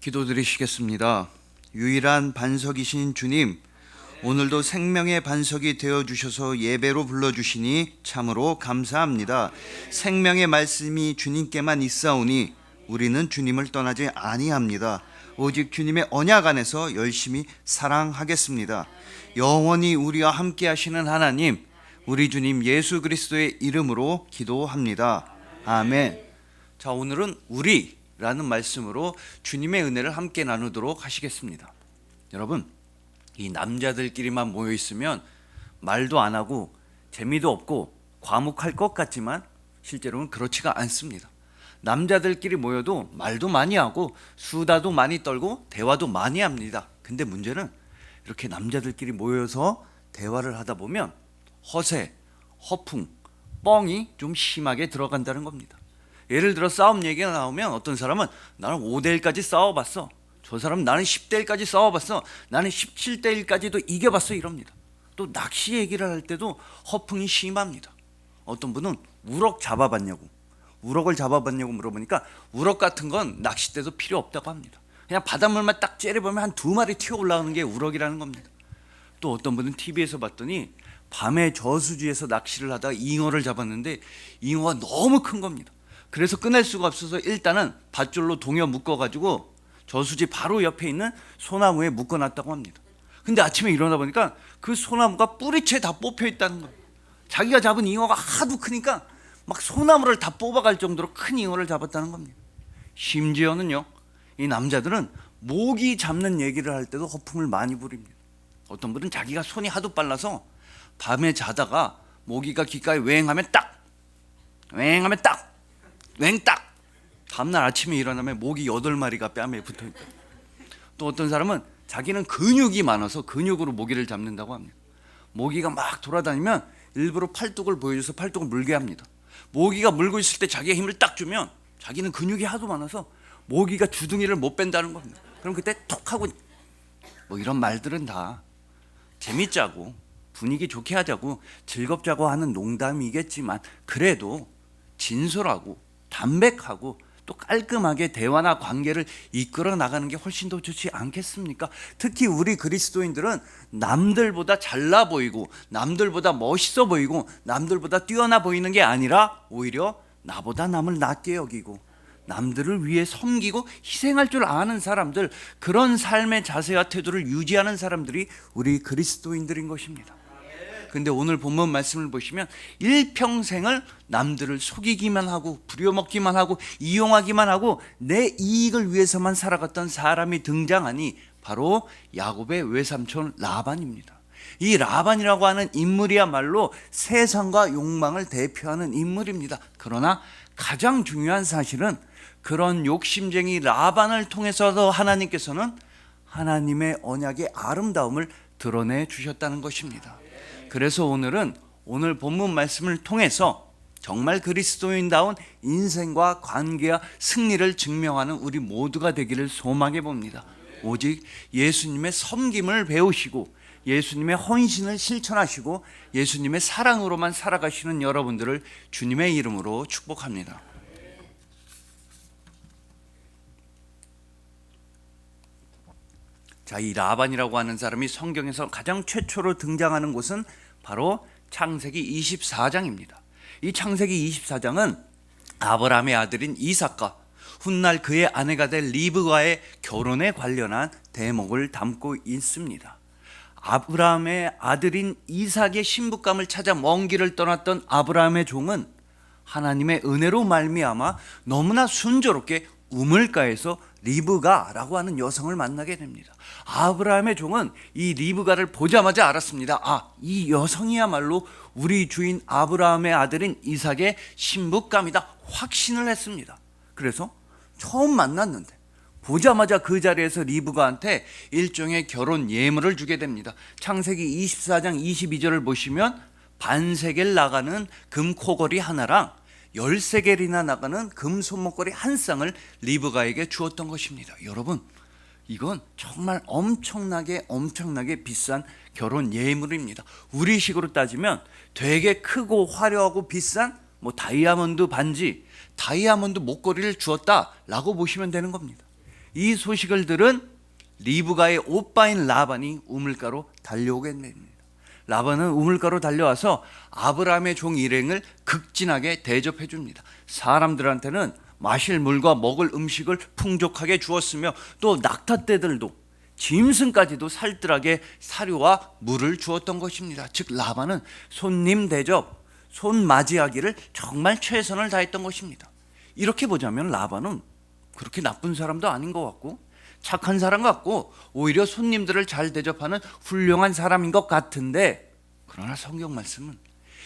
기도드리시겠습니다. 유일한 반석이신 주님, 오늘도 생명의 반석이 되어주셔서 예배로 불러주시니 참으로 감사합니다. 생명의 말씀이 주님께만 있사오니 우리는 주님을 떠나지 아니합니다. 오직 주님의 언약 안에서 열심히 사랑하겠습니다. 영원히 우리와 함께 하시는 하나님, 우리 주님 예수 그리스도의 이름으로 기도합니다. 아멘. 자, 오늘은 우리라는 말씀으로 주님의 은혜를 함께 나누도록 하시겠습니다. 여러분, 이 남자들끼리만 모여 있으면 말도 안 하고 재미도 없고 과묵할 것 같지만 실제로는 그렇지가 않습니다. 남자들끼리 모여도 말도 많이 하고 수다도 많이 떨고 대화도 많이 합니다. 근데 문제는 이렇게 남자들끼리 모여서 대화를 하다 보면 허세, 허풍, 뻥이 좀 심하게 들어간다는 겁니다. 예를 들어 싸움 얘기가 나오면 어떤 사람은 나는 5대1까지 싸워봤어. 저 사람은 나는 10대1까지 싸워봤어. 나는 17대1까지도 이겨봤어 이럽니다. 또 낚시 얘기를 할 때도 허풍이 심합니다. 어떤 분은 우럭 잡아봤냐고, 우럭을 잡아봤냐고 물어보니까 우럭 같은 건 낚싯대도 필요 없다고 합니다. 그냥 바닷물만 딱 째려보면 한 2마리 튀어 올라오는 게 우럭이라는 겁니다. 또 어떤 분은 TV에서 봤더니 밤에 저수지에서 낚시를 하다가 잉어를 잡았는데 잉어가 너무 큰 겁니다. 그래서 꺼낼 수가 없어서 일단은 밧줄로 동여 묶어가지고 저수지 바로 옆에 있는 소나무에 묶어놨다고 합니다. 근데 아침에 일어나 보니까 그 소나무가 뿌리채 다 뽑혀 있다는 거예요. 자기가 잡은 잉어가 하도 크니까 막 소나무를 다 뽑아갈 정도로 큰 잉어를 잡았다는 겁니다. 심지어는요, 이 남자들은 모기 잡는 얘기를 할 때도 허풍을 많이 부립니다. 어떤 분은 자기가 손이 하도 빨라서 밤에 자다가 모기가 귓가에 웽하면 딱, 웽하면 딱, 웽딱, 다음날 아침에 일어나면 모기 8마리가 뺨에 붙어있다. 또 어떤 사람은 자기는 근육이 많아서 근육으로 모기를 잡는다고 합니다. 모기가 막 돌아다니면 일부러 팔뚝을 보여줘서 팔뚝을 물게 합니다. 모기가 물고 있을 때 자기가 힘을 딱 주면 자기는 근육이 하도 많아서 모기가 주둥이를 못 뺀다는 겁니다. 그럼 그때 톡 하고, 뭐 이런 말들은 다 재밌자고 분위기 좋게 하자고 즐겁자고 하는 농담이겠지만 그래도 진솔하고 담백하고 또 깔끔하게 대화나 관계를 이끌어 나가는 게 훨씬 더 좋지 않겠습니까? 특히 우리 그리스도인들은 남들보다 잘나 보이고 남들보다 멋있어 보이고 남들보다 뛰어나 보이는 게 아니라 오히려 나보다 남을 낮게 여기고 남들을 위해 섬기고 희생할 줄 아는 사람들, 그런 삶의 자세와 태도를 유지하는 사람들이 우리 그리스도인들인 것입니다. 근데 오늘 본문 말씀을 보시면 일평생을 남들을 속이기만 하고 부려먹기만 하고 이용하기만 하고 내 이익을 위해서만 살아갔던 사람이 등장하니 바로 야곱의 외삼촌 라반입니다. 이 라반이라고 하는 인물이야말로 세상과 욕망을 대표하는 인물입니다. 그러나 가장 중요한 사실은 그런 욕심쟁이 라반을 통해서도 하나님께서는 하나님의 언약의 아름다움을 드러내 주셨다는 것입니다. 그래서 오늘 본문 말씀을 통해서 정말 그리스도인다운 인생과 관계와 승리를 증명하는 우리 모두가 되기를 소망해 봅니다. 오직 예수님의 섬김을 배우시고 예수님의 헌신을 실천하시고 예수님의 사랑으로만 살아가시는 여러분들을 주님의 이름으로 축복합니다. 자, 이 라반이라고 하는 사람이 성경에서 가장 최초로 등장하는 곳은 바로 창세기 24장입니다. 이 창세기 24장은 아브라함의 아들인 이삭과 훗날 그의 아내가 될 리브가의 결혼에 관련한 대목을 담고 있습니다. 아브라함의 아들인 이삭의 신부감을 찾아 먼 길을 떠났던 아브라함의 종은 하나님의 은혜로 말미암아 너무나 순조롭게 우물가에서 리브가라고 하는 여성을 만나게 됩니다. 아브라함의 종은 이 리브가를 보자마자 알았습니다. 이 여성이야말로 우리 주인 아브라함의 아들인 이삭의 신부감이다, 확신을 했습니다. 그래서 처음 만났는데 보자마자 그 자리에서 리브가한테 일종의 결혼 예물을 주게 됩니다. 창세기 24장 22절을 보시면 반세겔 나가는 금코걸이 하나랑 13개이나 나가는 금 손목걸이 한 쌍을 리브가에게 주었던 것입니다. 여러분, 이건 정말 엄청나게 비싼 결혼 예물입니다. 우리식으로 따지면 되게 크고 화려하고 비싼 다이아몬드 반지, 다이아몬드 목걸이를 주었다라고 보시면 되는 겁니다. 이 소식을 들은 리브가의 오빠인 라반이 우물가로 달려오게 됩니다. 라반은 우물가로 달려와서 아브라함의 종 일행을 극진하게 대접해 줍니다. 사람들한테는 마실 물과 먹을 음식을 풍족하게 주었으며 또 낙타떼들도 짐승까지도 살뜰하게 사료와 물을 주었던 것입니다. 즉 라반은 손님 대접, 손 맞이하기를 정말 최선을 다했던 것입니다. 이렇게 보자면 라반은 그렇게 나쁜 사람도 아닌 것 같고 착한 사람 같고 오히려 손님들을 잘 대접하는 훌륭한 사람인 것 같은데, 그러나 성경 말씀은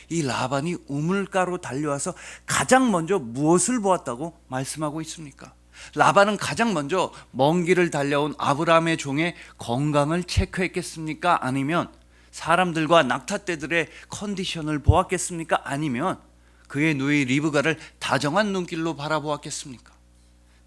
이 라반이 우물가로 달려와서 가장 먼저 무엇을 보았다고 말씀하고 있습니까? 라반은 가장 먼저 먼 길을 달려온 아브라함의 종의 건강을 체크했겠습니까? 아니면 사람들과 낙타떼들의 컨디션을 보았겠습니까? 아니면 그의 누이 리브가를 다정한 눈길로 바라보았겠습니까?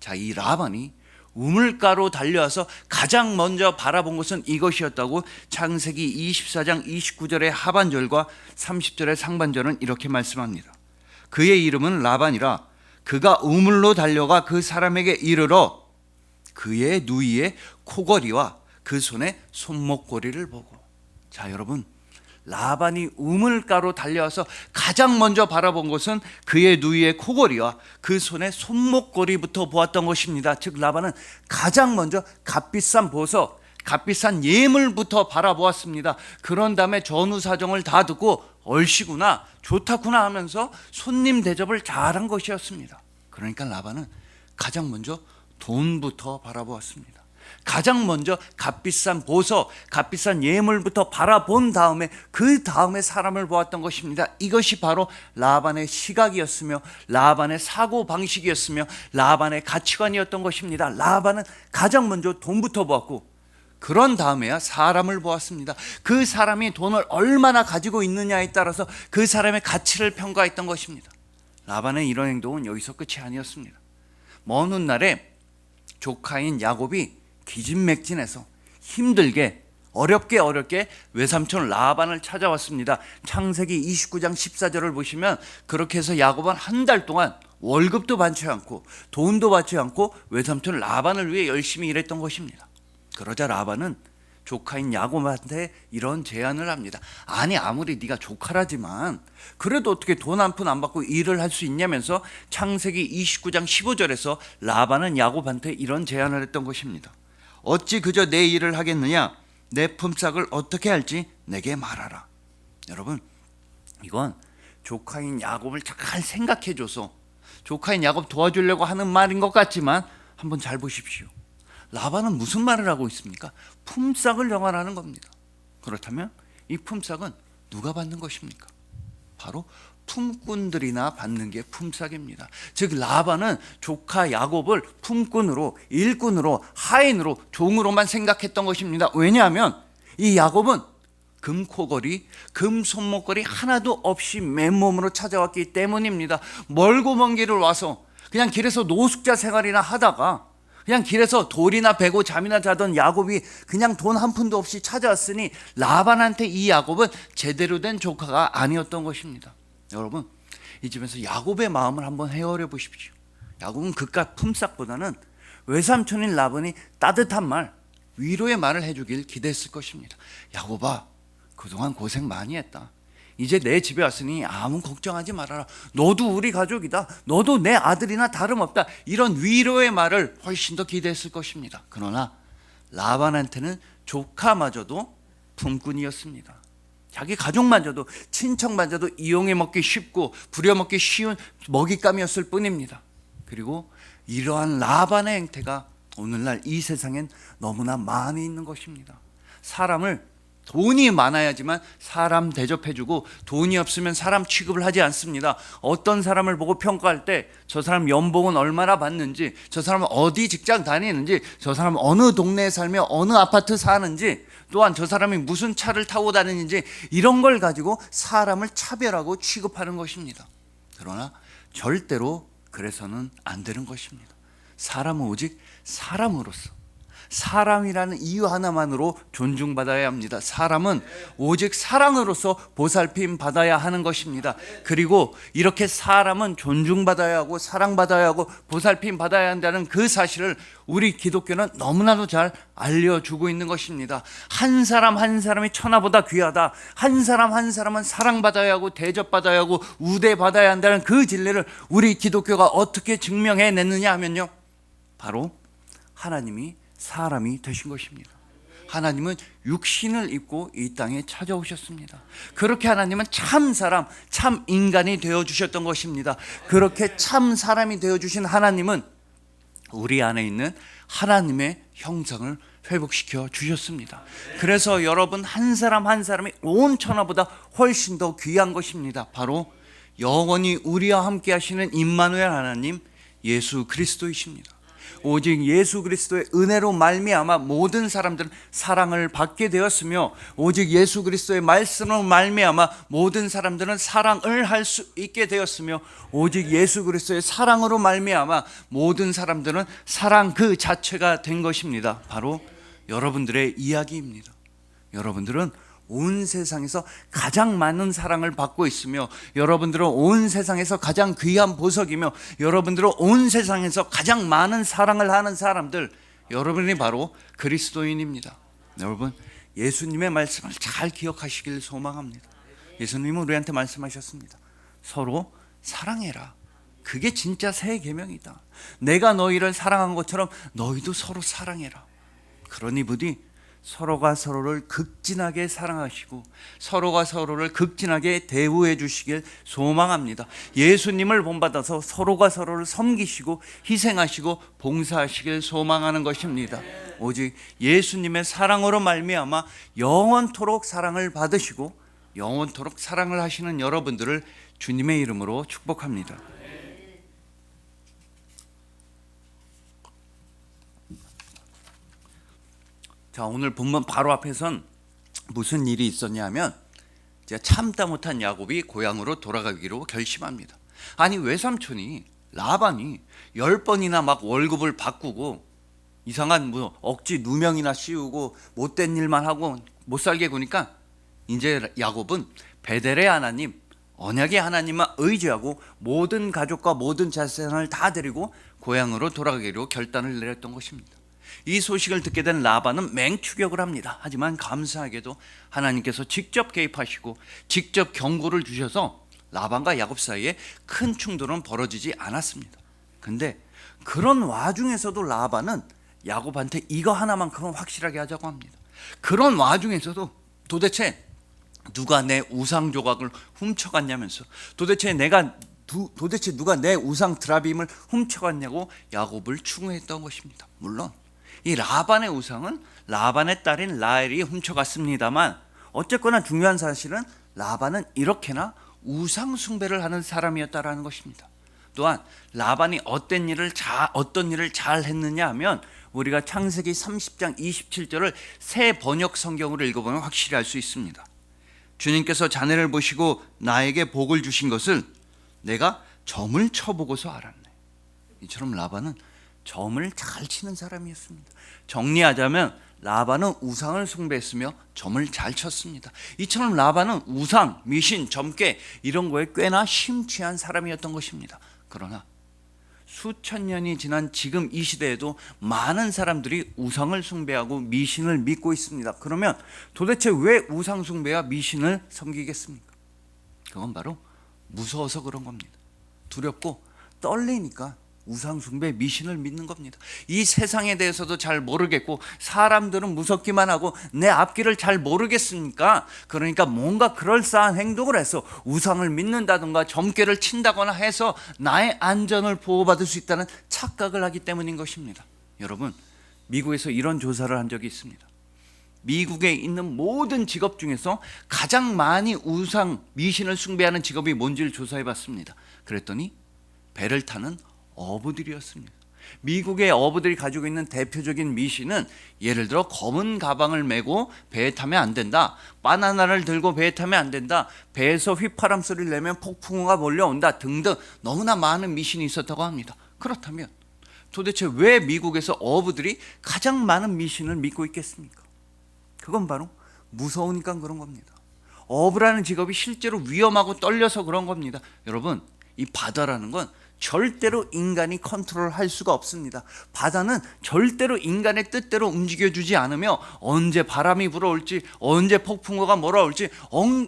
자, 이 라반이 우물가로 달려와서 가장 먼저 바라본 것은 이것이었다고 창세기 24장 29절의 하반절과 30절의 상반절은 이렇게 말씀합니다. 그의 이름은 라반이라 그가 우물로 달려가 그 사람에게 이르러 그의 누이의 코걸이와 그 손의 손목고리를 보고. 자, 여러분, 라반이 우물가로 달려와서 가장 먼저 바라본 것은 그의 누이의 코걸이와 그 손의 손목고리부터 보았던 것입니다. 즉 라반은 가장 먼저 값비싼 보석, 값비싼 예물부터 바라보았습니다. 그런 다음에 전후 사정을 다 듣고 얼씨구나, 좋다구나 하면서 손님 대접을 잘한 것이었습니다. 그러니까 라반은 가장 먼저 돈부터 바라보았습니다. 가장 먼저 값비싼 보석, 값비싼 예물부터 바라본 다음에 그 다음에 사람을 보았던 것입니다. 이것이 바로 라반의 시각이었으며 라반의 사고방식이었으며 라반의 가치관이었던 것입니다. 라반은 가장 먼저 돈부터 보았고 그런 다음에야 사람을 보았습니다. 그 사람이 돈을 얼마나 가지고 있느냐에 따라서 그 사람의 가치를 평가했던 것입니다. 라반의 이런 행동은 여기서 끝이 아니었습니다. 먼 훗날에 조카인 야곱이 기진맥진해서 힘들게 어렵게 외삼촌 라반을 찾아왔습니다. 창세기 29장 14절을 보시면 그렇게 해서 야곱은 한 달 동안 월급도 받지 않고 돈도 받지 않고 외삼촌 라반을 위해 열심히 일했던 것입니다. 그러자 라반은 조카인 야곱한테 이런 제안을 합니다. 아니 아무리 네가 조카라지만 그래도 어떻게 돈 한 푼 안 받고 일을 할 수 있냐면서 창세기 29장 15절에서 라반은 야곱한테 이런 제안을 했던 것입니다. 어찌 그저 내 일을 하겠느냐? 내 품삯을 어떻게 할지 내게 말하라. 여러분, 이건 조카인 야곱을 잘 생각해줘서 조카인 야곱 도와주려고 하는 말인 것 같지만 한번 잘 보십시오. 라반은 무슨 말을 하고 있습니까? 품삯을 정하라는 겁니다. 그렇다면 이 품삯은 누가 받는 것입니까? 바로 품꾼들이나 받는 게 품삯입니다. 즉 라반은 조카 야곱을 품꾼으로, 일꾼으로, 하인으로, 종으로만 생각했던 것입니다. 왜냐하면 이 야곱은 금코걸이, 금손목걸이 하나도 없이 맨몸으로 찾아왔기 때문입니다. 멀고 먼 길을 와서 그냥 길에서 노숙자 생활이나 하다가 그냥 길에서 돌이나 베고 잠이나 자던 야곱이 그냥 돈 한 푼도 없이 찾아왔으니 라반한테 이 야곱은 제대로 된 조카가 아니었던 것입니다. 여러분, 이 집에서 야곱의 마음을 한번 헤아려 보십시오. 야곱은 그깟 품삯보다는 외삼촌인 라반이 따뜻한 말, 위로의 말을 해주길 기대했을 것입니다. 야곱아, 그동안 고생 많이 했다. 이제 내 집에 왔으니 아무 걱정하지 말아라. 너도 우리 가족이다. 너도 내 아들이나 다름없다. 이런 위로의 말을 훨씬 더 기대했을 것입니다. 그러나 라반한테는 조카마저도 품꾼이었습니다. 자기 가족마저도, 친척마저도 이용해 먹기 쉽고 부려먹기 쉬운 먹잇감이었을 뿐입니다. 그리고 이러한 라반의 행태가 오늘날 이 세상엔 너무나 많이 있는 것입니다. 사람을 돈이 많아야지만 사람 대접해주고 돈이 없으면 사람 취급을 하지 않습니다. 어떤 사람을 보고 평가할 때 저 사람 연봉은 얼마나 받는지, 저 사람은 어디 직장 다니는지, 저 사람은 어느 동네에 살며 어느 아파트 사는지, 또한 저 사람이 무슨 차를 타고 다니는지 이런 걸 가지고 사람을 차별하고 취급하는 것입니다. 그러나 절대로 그래서는 안 되는 것입니다. 사람은 오직 사람으로서, 사람이라는 이유 하나만으로 존중받아야 합니다. 사람은 오직 사랑으로서 보살핌 받아야 하는 것입니다. 그리고 이렇게 사람은 존중받아야 하고 사랑받아야 하고 보살핌 받아야 한다는 그 사실을 우리 기독교는 너무나도 잘 알려주고 있는 것입니다. 한 사람 한 사람이 천하보다 귀하다. 한 사람 한 사람은 사랑받아야 하고 대접받아야 하고 우대받아야 한다는 그 진리를 우리 기독교가 어떻게 증명해냈느냐 하면요, 바로 하나님이 사람이 되신 것입니다. 하나님은 육신을 입고 이 땅에 찾아오셨습니다. 그렇게 하나님은 참 사람, 참 인간이 되어주셨던 것입니다. 그렇게 참 사람이 되어주신 하나님은 우리 안에 있는 하나님의 형상을 회복시켜 주셨습니다. 그래서 여러분 한 사람 한 사람이 온 천하보다 훨씬 더 귀한 것입니다. 바로 영원히 우리와 함께 하시는 임마누엘 하나님 예수 그리스도이십니다. 오직 예수 그리스도의 은혜로 말미암아 모든 사람들은 사랑을 받게 되었으며, 오직 예수 그리스도의 말씀으로 말미암아 모든 사람들은 사랑을 할 수 있게 되었으며, 오직 예수 그리스도의 사랑으로 말미암아 모든 사람들은 사랑 그 자체가 된 것입니다. 바로 여러분들의 이야기입니다. 여러분들은 온 세상에서 가장 많은 사랑을 받고 있으며, 여러분들은 온 세상에서 가장 귀한 보석이며, 여러분들은 온 세상에서 가장 많은 사랑을 하는 사람들, 여러분이 바로 그리스도인입니다. 여러분, 예수님의 말씀을 잘 기억하시길 소망합니다. 예수님은 우리한테 말씀하셨습니다. 서로 사랑해라. 그게 진짜 새 계명이다. 내가 너희를 사랑한 것처럼 너희도 서로 사랑해라. 그러니 부디 서로가 서로를 극진하게 사랑하시고 서로가 서로를 극진하게 대우해 주시길 소망합니다. 예수님을 본받아서 서로가 서로를 섬기시고 희생하시고 봉사하시길 소망하는 것입니다. 오직 예수님의 사랑으로 말미암아 영원토록 사랑을 받으시고 영원토록 사랑을 하시는 여러분들을 주님의 이름으로 축복합니다. 자, 오늘 본문 바로 앞에선 무슨 일이 있었냐면, 이제 참다 못한 야곱이 고향으로 돌아가기로 결심합니다. 아니, 외삼촌이 라반이 10번이나 막 월급을 바꾸고 이상한 뭐 억지 누명이나 씌우고 못된 일만 하고 못 살게 구니까 이제 야곱은 베델의 하나님, 언약의 하나님만 의지하고 모든 가족과 모든 자산을 다 데리고 고향으로 돌아가기로 결단을 내렸던 것입니다. 이 소식을 듣게 된 라반은 맹추격을 합니다. 하지만 감사하게도 하나님께서 직접 개입하시고 직접 경고를 주셔서 라반과 야곱 사이에 큰 충돌은 벌어지지 않았습니다. 근데 그런 와중에서도 라반은 야곱한테 이거 하나만큼은 확실하게 하자고 합니다. 그런 와중에서도 도대체 누가 내 우상 조각을 훔쳐갔냐면서, 도대체 누가 내 우상 드라빔을 훔쳐갔냐고 야곱을 추궁했던 것입니다. 물론 이 라반의 우상은 라반의 딸인 라헬이 훔쳐갔습니다만, 어쨌거나 중요한 사실은 라반은 이렇게나 우상 숭배를 하는 사람이었다라는 것입니다. 또한 라반이 어떤 일을 잘 했느냐 하면, 우리가 창세기 30장 27절을 새 번역 성경으로 읽어보면 확실히 알 수 있습니다. 주님께서 자네를 보시고 나에게 복을 주신 것을 내가 점을 쳐보고서 알았네. 이처럼 라반은 점을 잘 치는 사람이었습니다. 정리하자면 라반은 우상을 숭배했으며 점을 잘 쳤습니다. 이처럼 라반은 우상, 미신, 점괘 이런 거에 꽤나 심취한 사람이었던 것입니다. 그러나 수천 년이 지난 지금 이 시대에도 많은 사람들이 우상을 숭배하고 미신을 믿고 있습니다. 그러면 도대체 왜 우상 숭배와 미신을 섬기겠습니까? 그건 바로 무서워서 그런 겁니다. 두렵고 떨리니까 우상 숭배, 미신을 믿는 겁니다. 이 세상에 대해서도 잘 모르겠고 사람들은 무섭기만 하고 내 앞길을 잘 모르겠으니까, 그러니까 뭔가 그럴싸한 행동을 해서 우상을 믿는다든가 점괘를 친다거나 해서 나의 안전을 보호받을 수 있다는 착각을 하기 때문인 것입니다. 여러분, 미국에서 이런 조사를 한 적이 있습니다. 미국에 있는 모든 직업 중에서 가장 많이 우상, 미신을 숭배하는 직업이 뭔지를 조사해 봤습니다. 그랬더니 배를 타는 어부들이었습니다. 미국의 어부들이 가지고 있는 대표적인 미신은, 예를 들어 검은 가방을 메고 배에 타면 안 된다, 바나나를 들고 배에 타면 안 된다, 배에서 휘파람 소리를 내면 폭풍우가 몰려온다 등등 너무나 많은 미신이 있었다고 합니다. 그렇다면 도대체 왜 미국에서 어부들이 가장 많은 미신을 믿고 있겠습니까? 그건 바로 무서우니까 그런 겁니다. 어부라는 직업이 실제로 위험하고 떨려서 그런 겁니다. 여러분, 이 바다라는 건 절대로 인간이 컨트롤할 수가 없습니다. 바다는 절대로 인간의 뜻대로 움직여주지 않으며 언제 바람이 불어올지, 언제 폭풍우가 몰아올지,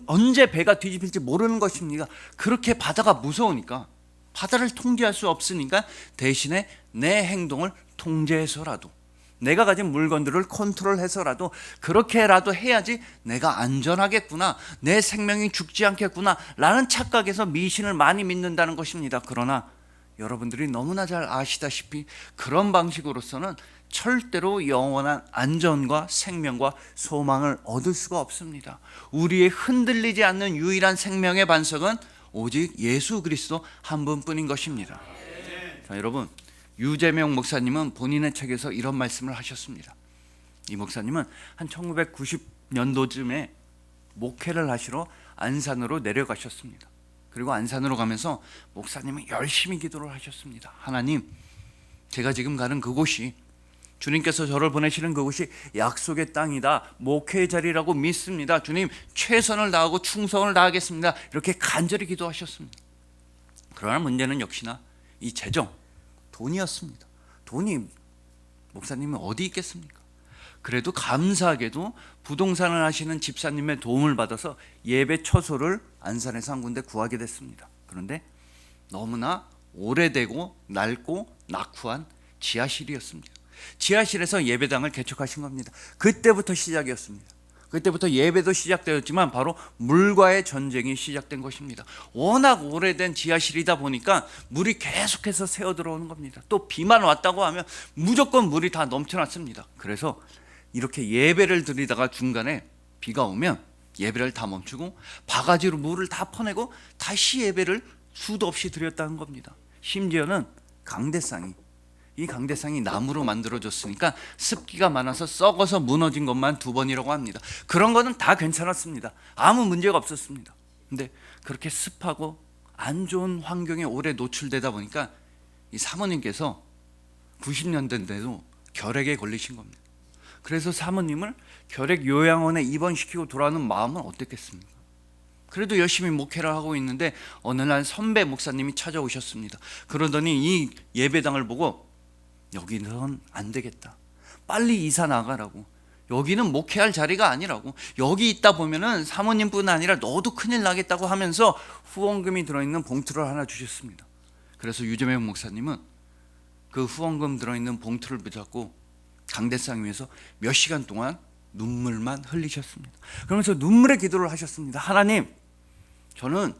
언제 배가 뒤집힐지 모르는 것입니다. 그렇게 바다가 무서우니까, 바다를 통제할 수 없으니까 대신에 내 행동을 통제해서라도, 내가 가진 물건들을 컨트롤해서라도 그렇게라도 해야지 내가 안전하겠구나, 내 생명이 죽지 않겠구나 라는 착각에서 미신을 많이 믿는다는 것입니다. 그러나 여러분들이 너무나 잘 아시다시피 그런 방식으로서는 절대로 영원한 안전과 생명과 소망을 얻을 수가 없습니다. 우리의 흔들리지 않는 유일한 생명의 반석은 오직 예수 그리스도 한 분뿐인 것입니다. 자, 여러분, 유재명 목사님은 본인의 책에서 이런 말씀을 하셨습니다. 이 목사님은 한 1990년도쯤에 목회를 하시러 안산으로 내려가셨습니다. 그리고 안산으로 가면서 목사님은 열심히 기도를 하셨습니다. 하나님, 제가 지금 가는 그곳이, 주님께서 저를 보내시는 그곳이 약속의 땅이다, 목회의 자리라고 믿습니다. 주님, 최선을 다하고 충성을 다하겠습니다. 이렇게 간절히 기도하셨습니다. 그러나 문제는 역시나 이 재정, 돈이었습니다. 돈이 목사님은 어디 있겠습니까? 그래도 감사하게도 부동산을 하시는 집사님의 도움을 받아서 예배 처소를 안산에서 한 군데 구하게 됐습니다. 그런데 너무나 오래되고 낡고 낙후한 지하실이었습니다. 지하실에서 예배당을 개척하신 겁니다. 그때부터 시작이었습니다. 그때부터 예배도 시작되었지만 바로 물과의 전쟁이 시작된 것입니다. 워낙 오래된 지하실이다 보니까 물이 계속해서 새어 들어오는 겁니다. 또 비만 왔다고 하면 무조건 물이 다 넘쳐났습니다. 그래서 이렇게 예배를 드리다가 중간에 비가 오면 예배를 다 멈추고 바가지로 물을 다 퍼내고 다시 예배를 수도 없이 드렸다는 겁니다. 심지어는 이 강대상이 나무로 만들어졌으니까 습기가 많아서 썩어서 무너진 것만 2번이라고 합니다. 그런 거는 다 괜찮았습니다. 아무 문제가 없었습니다. 근데 그렇게 습하고 안 좋은 환경에 오래 노출되다 보니까 이 사모님께서 90년대인데도 결핵에 걸리신 겁니다. 그래서 사모님을 결핵 요양원에 입원시키고 돌아오는 마음은 어땠겠습니까? 그래도 열심히 목회를 하고 있는데 어느 날 선배 목사님이 찾아오셨습니다. 그러더니 이 예배당을 보고 여기는 안 되겠다, 빨리 이사 나가라고, 여기는 목회할 자리가 아니라고, 여기 있다 보면은 사모님뿐 아니라 너도 큰일 나겠다고 하면서 후원금이 들어있는 봉투를 하나 주셨습니다. 그래서 유재명 목사님은 그 후원금 들어있는 봉투를 붙잡고 강대상 위에서 몇 시간 동안 눈물만 흘리셨습니다. 그러면서 눈물의 기도를 하셨습니다. 하나님, 저는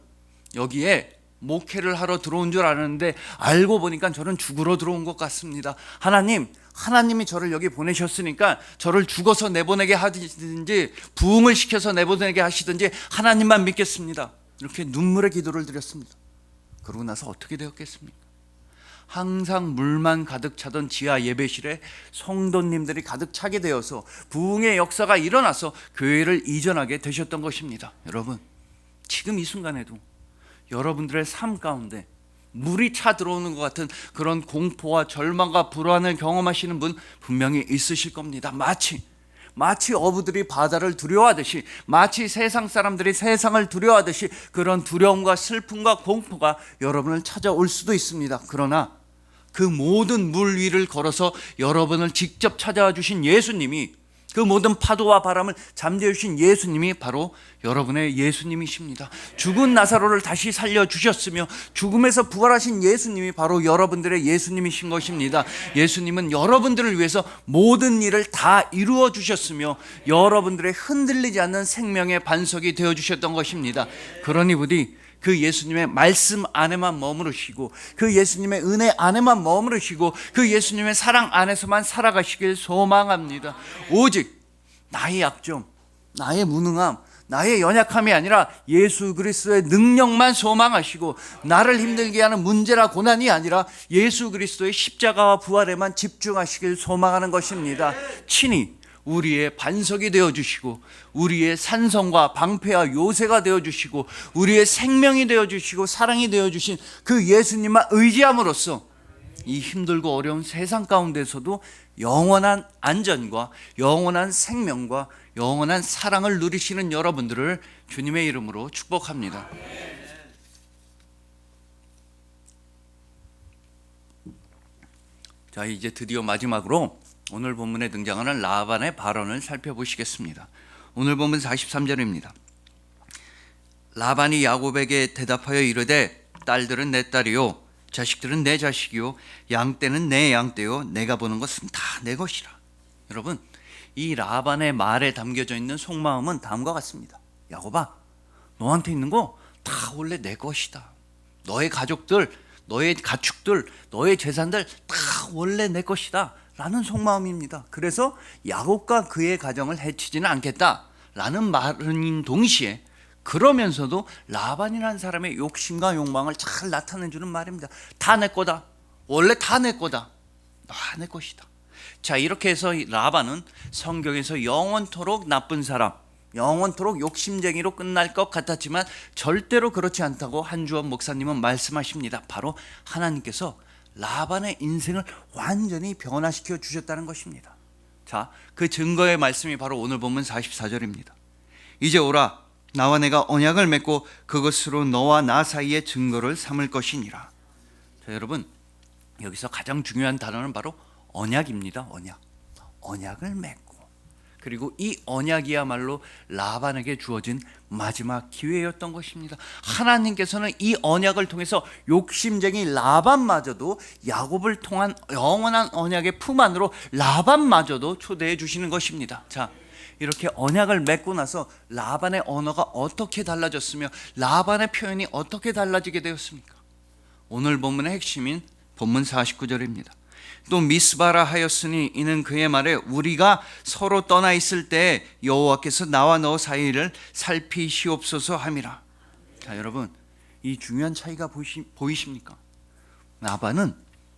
여기에 목회를 하러 들어온 줄 알았는데 알고 보니까 저는 죽으러 들어온 것 같습니다. 하나님이 저를 여기 보내셨으니까 저를 죽어서 내보내게 하시든지 부흥을 시켜서 내보내게 하시든지 하나님만 믿겠습니다. 이렇게 눈물의 기도를 드렸습니다. 그러고 나서 어떻게 되었겠습니까? 항상 물만 가득 차던 지하 예배실에 성도님들이 가득 차게 되어서 부흥의 역사가 일어나서 교회를 이전하게 되셨던 것입니다. 여러분, 지금 이 순간에도 여러분들의 삶 가운데 물이 차 들어오는 것 같은 그런 공포와 절망과 불안을 경험하시는 분 분명히 있으실 겁니다. 마치 어부들이 바다를 두려워하듯이, 마치 세상 사람들이 세상을 두려워하듯이 그런 두려움과 슬픔과 공포가 여러분을 찾아올 수도 있습니다. 그러나 그 모든 물 위를 걸어서 여러분을 직접 찾아와 주신 예수님이, 그 모든 파도와 바람을 잠재워 주신 예수님이 바로 여러분의 예수님이십니다. 죽은 나사로를 다시 살려주셨으며 죽음에서 부활하신 예수님이 바로 여러분들의 예수님이신 것입니다. 예수님은 여러분들을 위해서 모든 일을 다 이루어 주셨으며 여러분들의 흔들리지 않는 생명의 반석이 되어 주셨던 것입니다. 그러니 부디 그 예수님의 말씀 안에만 머무르시고, 그 예수님의 은혜 안에만 머무르시고, 그 예수님의 사랑 안에서만 살아가시길 소망합니다. 오직 나의 약점, 나의 무능함, 나의 연약함이 아니라 예수 그리스도의 능력만 소망하시고, 나를 힘들게 하는 문제나 고난이 아니라 예수 그리스도의 십자가와 부활에만 집중하시길 소망하는 것입니다. 친히 우리의 반석이 되어주시고, 우리의 산성과 방패와 요새가 되어주시고, 우리의 생명이 되어주시고 사랑이 되어주신 그 예수님만 의지함으로써 이 힘들고 어려운 세상 가운데서도 영원한 안전과 영원한 생명과 영원한 사랑을 누리시는 여러분들을 주님의 이름으로 축복합니다. 자, 이제 드디어 마지막으로 오늘 본문에 등장하는 라반의 발언을 살펴보시겠습니다. 오늘 본문 43절입니다. 라반이 야곱에게 대답하여 이르되 딸들은 내 딸이요 자식들은 내 자식이요 양떼는 내 양떼요 내가 보는 것은 다 내 것이라. 여러분, 이 라반의 말에 담겨져 있는 속마음은 다음과 같습니다. 야곱아, 너한테 있는 거 다 원래 내 것이다. 너의 가족들, 너의 가축들, 너의 재산들 다 원래 내 것이다 라는 속마음입니다. 그래서 야곱과 그의 가정을 해치지는 않겠다 라는 말인 동시에 그러면서도 라반이라는 사람의 욕심과 욕망을 잘 나타내주는 말입니다. 다 내 거다. 원래 다 내 거다. 다 내 것이다. 자, 이렇게 해서 라반은 성경에서 영원토록 나쁜 사람, 영원토록 욕심쟁이로 끝날 것 같았지만 절대로 그렇지 않다고 한주원 목사님은 말씀하십니다. 바로 하나님께서 라반의 인생을 완전히 변화시켜 주셨다는 것입니다. 자, 그 증거의 말씀이 바로 오늘 본문 44절입니다. 이제 오라, 나와 내가 언약을 맺고 그것으로 너와 나 사이의 증거를 삼을 것이니라. 자, 여러분, 여기서 가장 중요한 단어는 바로 언약입니다. 언약을 맺고, 그리고 이 언약이야말로 라반에게 주어진 마지막 기회였던 것입니다. 하나님께서는 이 언약을 통해서 욕심쟁이 라반마저도 야곱을 통한 영원한 언약의 품 안으로 라반마저도 초대해 주시는 것입니다. 자, 이렇게 언약을 맺고 나서 라반의 언어가 어떻게 달라졌으며 라반의 표현이 어떻게 달라지게 되었습니까? 오늘 본문의 핵심인 본문 49절입니다. 또 미스바라 하였으니 이는 그의 말에 우리가 서로 떠나 있을 때 여호와께서 나와 너 사이를 살피시옵소서 함이라. 자, 여러분, 이 중요한 차이가 보이십니까? 라반은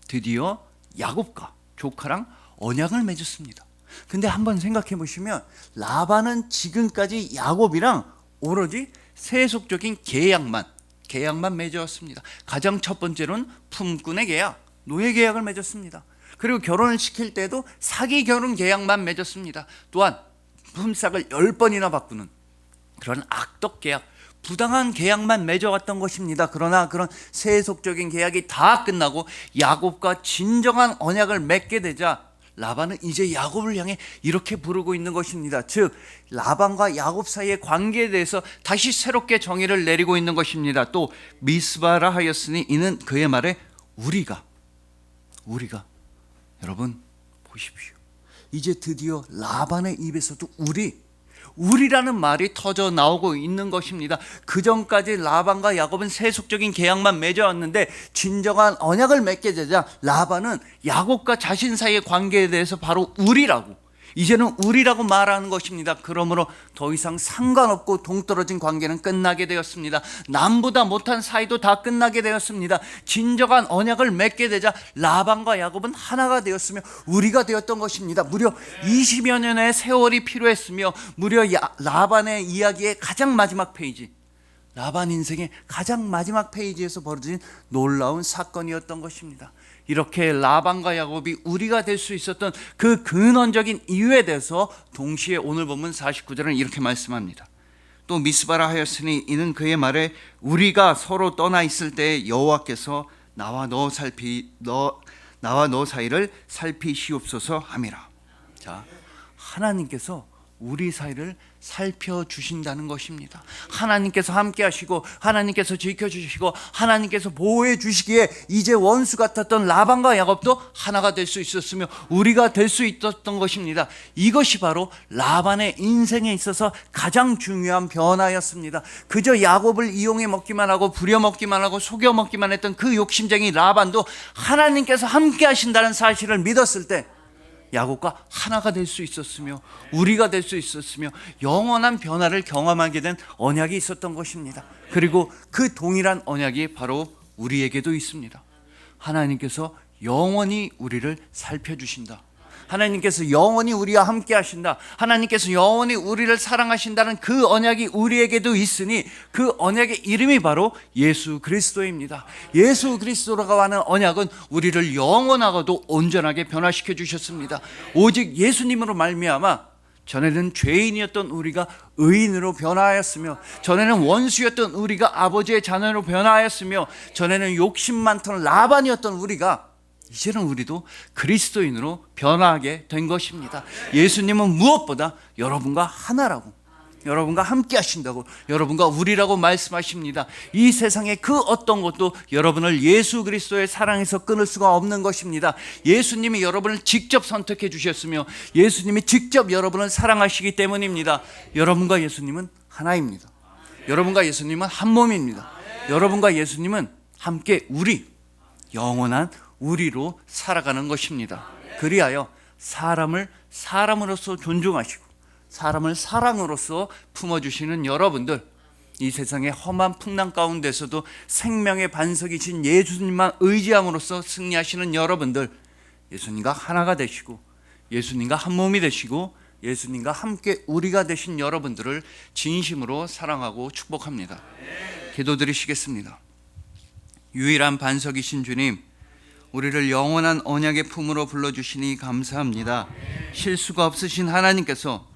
드디어 야곱과 조카랑 언약을 맺었습니다. 근데 한번 생각해 보시면 라반은 지금까지 야곱이랑 오로지 세속적인 계약만 맺어왔습니다. 가장 첫 번째로는 품꾼의 계약, 노예 계약을 맺었습니다. 그리고 결혼을 시킬 때도 사기 결혼 계약만 맺었습니다. 또한 품삯을 10번이나 바꾸는 그런 악덕 계약, 부당한 계약만 맺어왔던 것입니다. 그러나 그런 세속적인 계약이 다 끝나고 야곱과 진정한 언약을 맺게 되자 라반은 이제 야곱을 향해 이렇게 부르고 있는 것입니다. 즉, 라반과 야곱 사이의 관계에 대해서 다시 새롭게 정의를 내리고 있는 것입니다. 또 미스바라 하였으니 이는 그의 말에 우리가 여러분 보십시오. 이제 드디어 라반의 입에서도 우리라는 말이 터져 나오고 있는 것입니다. 그 전까지 라반과 야곱은 세속적인 계약만 맺어왔는데 진정한 언약을 맺게 되자 라반은 야곱과 자신 사이의 관계에 대해서 바로 이제는 우리라고 말하는 것입니다. 그러므로 더 이상 상관없고 동떨어진 관계는 끝나게 되었습니다. 남보다 못한 사이도 다 끝나게 되었습니다. 진정한 언약을 맺게 되자 라반과 야곱은 하나가 되었으며 우리가 되었던 것입니다. 무려 20여 년의 세월이 필요했으며 무려 라반의 이야기의 가장 마지막 페이지, 라반 인생의 가장 마지막 페이지에서 벌어진 놀라운 사건이었던 것입니다. 이렇게 라반과 야곱이 우리가 될 수 있었던 그 근원적인 이유에 대해서 동시에 오늘 본문 49절은 이렇게 말씀합니다. 또 미스바라 하였으니 이는 그의 말에 우리가 서로 떠나 있을 때 여호와께서 나와 너 사이를 살피시옵소서 함이라. 자, 하나님께서 우리 사이를 살펴주신다는 것입니다. 하나님께서 함께 하시고 하나님께서 지켜주시고 하나님께서 보호해 주시기에 이제 원수 같았던 라반과 야곱도 하나가 될 수 있었으며 우리가 될 수 있었던 것입니다. 이것이 바로 라반의 인생에 있어서 가장 중요한 변화였습니다. 그저 야곱을 이용해 먹기만 하고 부려먹기만 하고 속여 먹기만 했던 그 욕심쟁이 라반도 하나님께서 함께 하신다는 사실을 믿었을 때 야곱과 하나가 될 수 있었으며 우리가 될 수 있었으며 영원한 변화를 경험하게 된 언약이 있었던 것입니다. 그리고 그 동일한 언약이 바로 우리에게도 있습니다. 하나님께서 영원히 우리를 살펴주신다. 하나님께서 영원히 우리와 함께 하신다. 하나님께서 영원히 우리를 사랑하신다는 그 언약이 우리에게도 있으니 그 언약의 이름이 바로 예수 그리스도입니다. 예수 그리스도라고 하는 언약은 우리를 영원하고도 온전하게 변화시켜 주셨습니다. 오직 예수님으로 말미암아 전에는 죄인이었던 우리가 의인으로 변화하였으며, 전에는 원수였던 우리가 아버지의 자녀로 변화하였으며, 전에는 욕심 많던 라반이었던 우리가 이제는 우리도 그리스도인으로 변화하게 된 것입니다. 예수님은 무엇보다 여러분과 하나라고, 여러분과 함께 하신다고, 여러분과 우리라고 말씀하십니다. 이 세상의 그 어떤 것도 여러분을 예수 그리스도의 사랑에서 끊을 수가 없는 것입니다. 예수님이 여러분을 직접 선택해 주셨으며 예수님이 직접 여러분을 사랑하시기 때문입니다. 여러분과 예수님은 하나입니다. 여러분과 예수님은 한 몸입니다. 여러분과 예수님은 함께 영원한 우리로 살아가는 것입니다. 그리하여 사람을 사람으로서 존중하시고 사람을 사랑으로서 품어주시는 여러분들, 이 세상의 험한 풍랑 가운데서도 생명의 반석이신 예수님만 의지함으로써 승리하시는 여러분들, 예수님과 하나가 되시고 예수님과 한 몸이 되시고 예수님과 함께 우리가 되신 여러분들을 진심으로 사랑하고 축복합니다. 기도드리시겠습니다. 유일한 반석이신 주님, 우리를 영원한 언약의 품으로 불러주시니 감사합니다. 실수가 없으신 하나님께서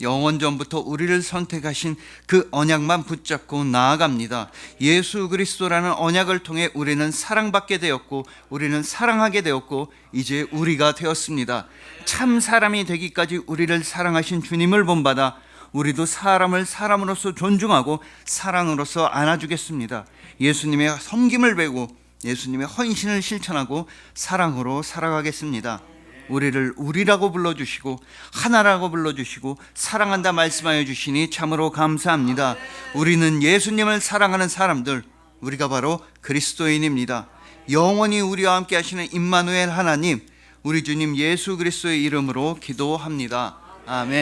영원전부터 우리를 선택하신 그 언약만 붙잡고 나아갑니다. 예수 그리스도라는 언약을 통해 우리는 사랑받게 되었고 우리는 사랑하게 되었고 이제 우리가 되었습니다. 참 사람이 되기까지 우리를 사랑하신 주님을 본받아 우리도 사람을 사람으로서 존중하고 사랑으로서 안아주겠습니다. 예수님의 섬김을 배우고 예수님의 헌신을 실천하고 사랑으로 살아가겠습니다. 우리를 우리라고 불러주시고 하나라고 불러주시고 사랑한다 말씀하여 주시니 참으로 감사합니다. 우리는 예수님을 사랑하는 사람들, 우리가 바로 그리스도인입니다. 영원히 우리와 함께 하시는 임마누엘 하나님, 우리 주님 예수 그리스도의 이름으로 기도합니다. 아멘.